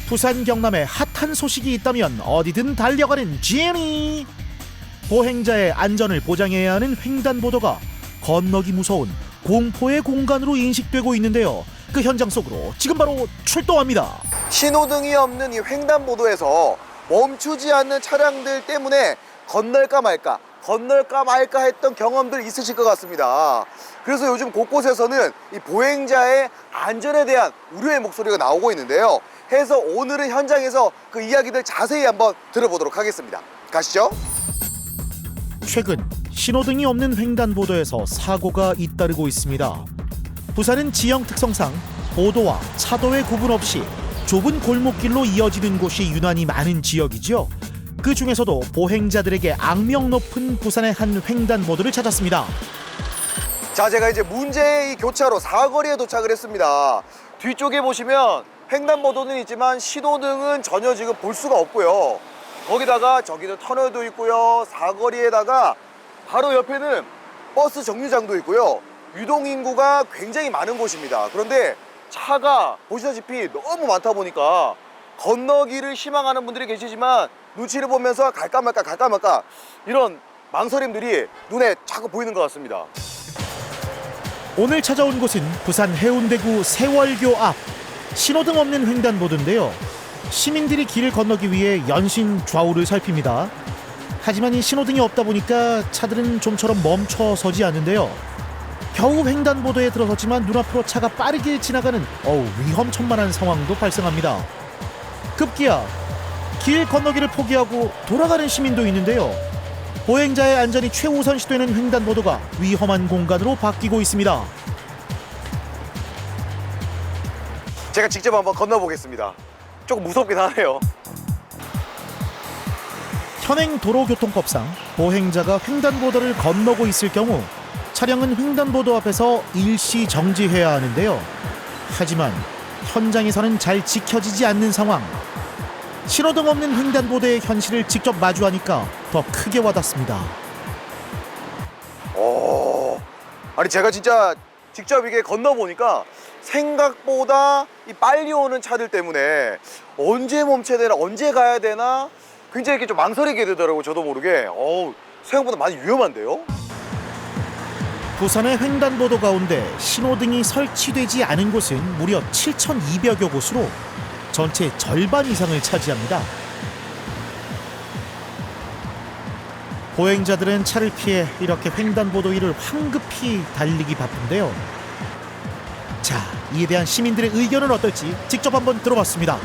부산 경남에 핫한 소식이 있다면 어디든 달려가는 지니. 보행자의 안전을 보장해야 하는 횡단보도가 건너기 무서운 공포의 공간으로 인식되고 있는데요. 그 현장 속으로 지금 바로 출동합니다. 신호등이 없는 이 횡단보도에서 멈추지 않는 차량들 때문에 건널까 말까 했던 경험들 있으실 것 같습니다. 그래서 요즘 곳곳에서는 이 보행자의 안전에 대한 우려의 목소리가 나오고 있는데요. 해서 오늘은 현장에서 그 이야기들 자세히 한번 들어보도록 하겠습니다. 가시죠. 최근 신호등이 없는 횡단보도에서 사고가 잇따르고 있습니다. 부산은 지형 특성상 보도와 차도의 구분 없이 좁은 골목길로 이어지는 곳이 유난히 많은 지역이죠. 그 중에서도 보행자들에게 악명 높은 부산의 한 횡단보도를 찾았습니다. 자, 제가 이제 문제의 이 교차로 사거리에 도착을 했습니다. 뒤쪽에 보시면 횡단보도는 있지만 신호등은 전혀 지금 볼 수가 없고요. 거기다가 저기도 터널도 있고요. 사거리에다가 바로 옆에는 버스 정류장도 있고요. 유동인구가 굉장히 많은 곳입니다. 그런데 차가 보시다시피 너무 많다 보니까 건너기를 희망하는 분들이 계시지만 눈치를 보면서 갈까 말까 이런 망설임들이 눈에 자꾸 보이는 것 같습니다. 오늘 찾아온 곳은 부산 해운대구 세월교 앞 신호등 없는 횡단보도인데요. 시민들이 길을 건너기 위해 연신 좌우를 살핍니다. 하지만 이 신호등이 없다 보니까 차들은 좀처럼 멈춰서지 않는데요. 겨우 횡단보도에 들어섰지만 눈앞으로 차가 빠르게 지나가는 위험천만한 상황도 발생합니다. 급기야 길 건너기를 포기하고 돌아가는 시민도 있는데요. 보행자의 안전이 최우선시되는 횡단보도가 위험한 공간으로 바뀌고 있습니다. 제가 직접 한번 건너보겠습니다. 조금 무섭긴 하네요. 현행 도로교통법상 보행자가 횡단보도를 건너고 있을 경우 차량은 횡단보도 앞에서 일시 정지해야 하는데요. 하지만 현장에서는 잘 지켜지지 않는 상황. 신호등 없는 횡단보도의 현실을 직접 마주하니까 더 크게 와닿습니다. 아니 제가 진짜 직접 이게 건너보니까 생각보다 이 빨리 오는 차들 때문에 언제 멈춰야 되나 언제 가야 되나 굉장히 이렇게 좀 망설이게 되더라고요. 저도 모르게. 생각보다 많이 위험한데요. 부산의 횡단보도 가운데 신호등이 설치되지 않은 곳은 무려 7,200여 곳으로 전체 절반 이상을 차지합니다. 보행자들은 차를 피해 이렇게 횡단보도 위를 황급히 달리기 바쁜데요. 자, 이에 대한 시민들의 의견은 어떨지 직접 한번 들어봤습니다.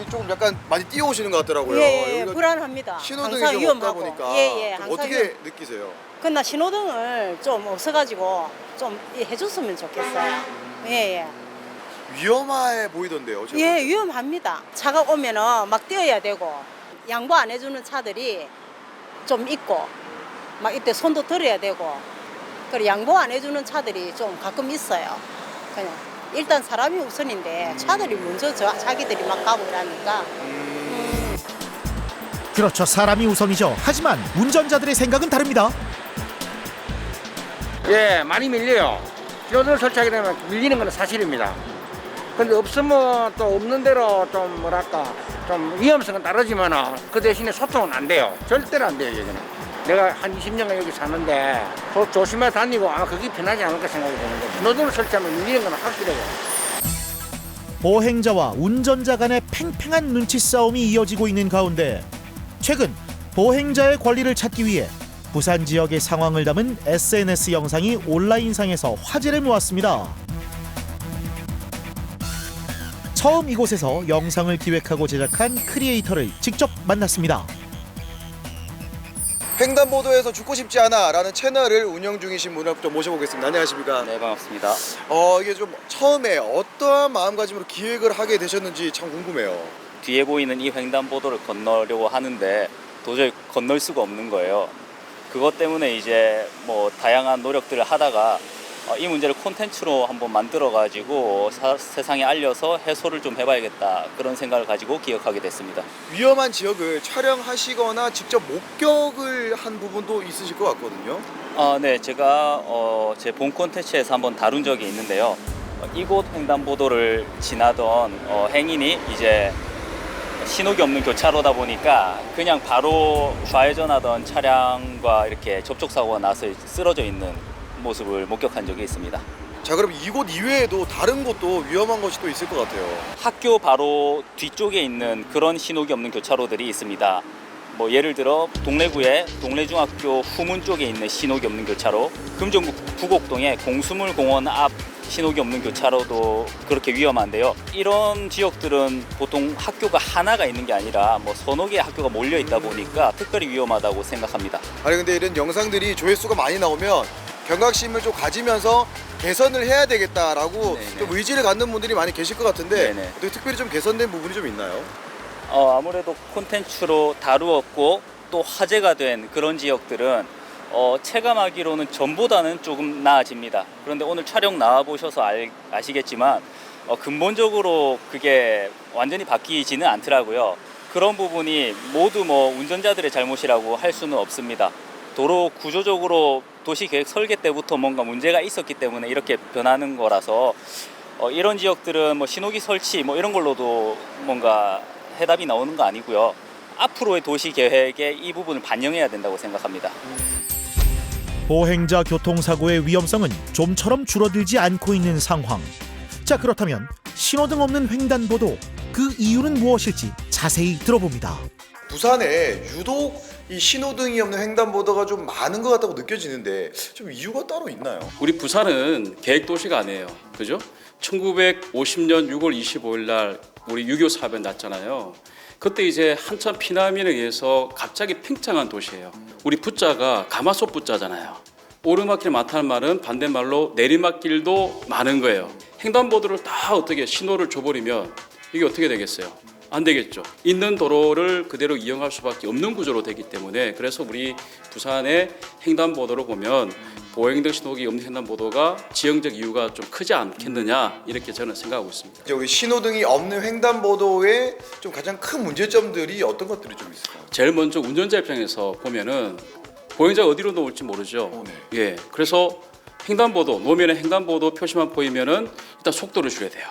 조금 약간 많이 뛰어오시는 것 같더라고요. 예, 불안합니다. 신호등이 항상 좀 위험하고. 없다 보니까 예, 좀 어떻게 느끼세요? 그러나 신호등을 좀 없어가지고 좀 해줬으면 좋겠어요. 예. 위험해 보이던데요. 제가 예, 위험합니다. 차가 오면은 막 뛰어야 되고 양보 안 해주는 차들이 좀 있고 막 이때 손도 들어야 되고 그리고 양보 안 해주는 차들이 좀 가끔 있어요. 그냥 일단 사람이 우선인데 차들이 먼저 자기들이 막 가고 이러니까. 그렇죠, 사람이 우선이죠. 하지만 운전자들의 생각은 다릅니다. 예, 많이 밀려요. 신호등을 설치하게 되면 밀리는 건 사실입니다. 근데 없으면 또 없는 대로 좀 뭐랄까 좀 위험성은 다르지만 그 대신에 소통은 안 돼요. 절대로 안 돼요, 여기는. 내가 한 20년간 여기 사는데 조심해 다니고 아마 그게 편하지 않을까 생각이 드는데 신호등을 설치하면 밀리는 건 확실해요. 보행자와 운전자 간의 팽팽한 눈치 싸움이 이어지고 있는 가운데 최근 보행자의 권리를 찾기 위해 부산 지역의 상황을 담은 SNS 영상이 온라인상에서 화제를 모았습니다. 처음 이곳에서 영상을 기획하고 제작한 크리에이터를 직접 만났습니다. 횡단보도에서 죽고 싶지 않아 라는 채널을 운영 중이신 분을 좀 모셔보겠습니다. 안녕하십니까? 네, 반갑습니다. 이게 좀 처음에 어떠한 마음가짐으로 기획을 하게 되셨는지 참 궁금해요. 뒤에 보이는 이 횡단보도를 건너려고 하는데 도저히 건널 수가 없는 거예요. 그것 때문에 이제 뭐 다양한 노력들을 하다가 이 문제를 콘텐츠로 한번 만들어가지고 세상에 알려서 해소를 좀 해봐야겠다, 그런 생각을 가지고 기획하게 됐습니다. 위험한 지역을 촬영하시거나 직접 목격을 한 부분도 있으실 것 같거든요. 네, 제가 제 본 콘텐츠에서 한번 다룬 적이 있는데요. 이곳 횡단보도를 지나던 행인이 이제 신호기 없는 교차로다 보니까 그냥 바로 좌회전하던 차량과 이렇게 접촉사고가 나서 쓰러져 있는 모습을 목격한 적이 있습니다. 자, 그럼 이곳 이외에도 다른 곳도 위험한 것이 또 있을 것 같아요. 학교 바로 뒤쪽에 있는 그런 신호기 없는 교차로들이 있습니다. 뭐 예를 들어 동래구의 동래중학교 후문 쪽에 있는 신호기 없는 교차로, 금정구 부곡동의 공수물공원 앞 신호기 없는 교차로도 그렇게 위험한데요. 이런 지역들은 보통 학교가 하나가 있는 게 아니라 뭐 서너 개의 학교가 몰려 있다 보니까 특별히 위험하다고 생각합니다. 아니 근데 이런 영상들이 조회수가 많이 나오면 경각심을 좀 가지면서 개선을 해야 되겠다라고 네네. 좀 의지를 갖는 분들이 많이 계실 것 같은데 네네. 어떻게 특별히 좀 개선된 부분이 좀 있나요? 아무래도 콘텐츠로 다루었고 또 화제가 된 그런 지역들은 체감하기로는 전보다는 조금 나아집니다. 그런데 오늘 촬영 나와보셔서 아시겠지만 근본적으로 그게 완전히 바뀌지는 않더라고요. 그런 부분이 모두 뭐 운전자들의 잘못이라고 할 수는 없습니다. 도로 구조적으로 도시계획 설계 때부터 뭔가 문제가 있었기 때문에 이렇게 변하는 거라서 이런 지역들은 뭐 신호기 설치 뭐 이런 걸로도 뭔가 해답이 나오는 거 아니고요. 앞으로의 도시계획에 이 부분을 반영해야 된다고 생각합니다. 보행자 교통사고의 위험성은 좀처럼 줄어들지 않고 있는 상황. 자, 그렇다면 신호등 없는 횡단보도, 그 이유는 무엇일지 자세히 들어봅니다. 부산에 유독 이 신호등이 없는 횡단보도가 좀 많은 것 같다고 느껴지는데 좀 이유가 따로 있나요? 우리 부산은 계획도시가 아니에요. 그죠? 1950년 6월 25일 날 우리 6.25 사변 났잖아요. 그때 이제 한참 피난민에 의해서 갑자기 팽창한 도시예요. 우리 부자가 가마솥 부자잖아요. 오르막길 많다는 말은 반대말로 내리막길도 많은 거예요. 횡단보도를 다 어떻게 신호를 줘버리면 이게 어떻게 되겠어요? 안 되겠죠. 있는 도로를 그대로 이용할 수밖에 없는 구조로 되기 때문에, 그래서 우리 부산의 횡단보도를 보면 보행등 신호기 없는 횡단보도가 지형적 이유가 좀 크지 않겠느냐, 이렇게 저는 생각하고 있습니다. 이제 우리 신호등이 없는 횡단보도의 좀 가장 큰 문제점들이 어떤 것들이 좀 있을까요? 제일 먼저 운전자 입장에서 보면은 보행자가 어디로 놓을지 모르죠. 네. 예, 그래서 횡단보도, 노면에 횡단보도 표시만 보이면은 일단 속도를 줄여야 돼요.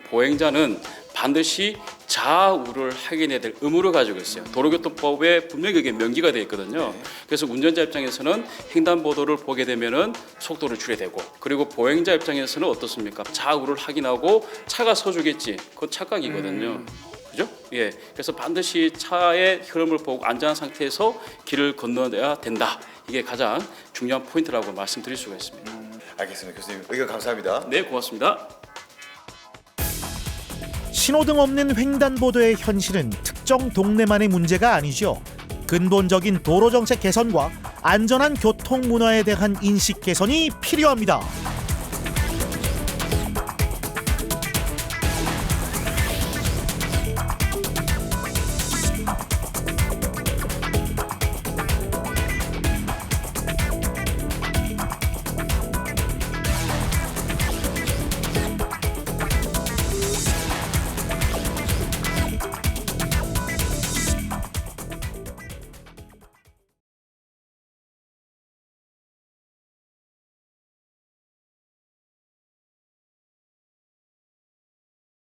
보행자는 반드시 좌우를 확인해야 될 의무를 가지고 있어요. 도로교통법에 분명히 그게 명기가 되어 있거든요. 그래서 운전자 입장에서는 횡단보도를 보게 되면은 속도를 줄여야 되고, 그리고 보행자 입장에서는 어떻습니까? 좌우를 확인하고 차가 서주겠지. 그건 착각이거든요. 그죠? 예. 그래서 반드시 차의 흐름을 보고 안전한 상태에서 길을 건너야 된다. 이게 가장 중요한 포인트라고 말씀드릴 수가 있습니다. 알겠습니다. 교수님 의견 감사합니다. 네, 고맙습니다. 신호등 없는 횡단보도의 현실은 특정 동네만의 문제가 아니죠. 근본적인 도로정책 개선과 안전한 교통 문화에 대한 인식 개선이 필요합니다.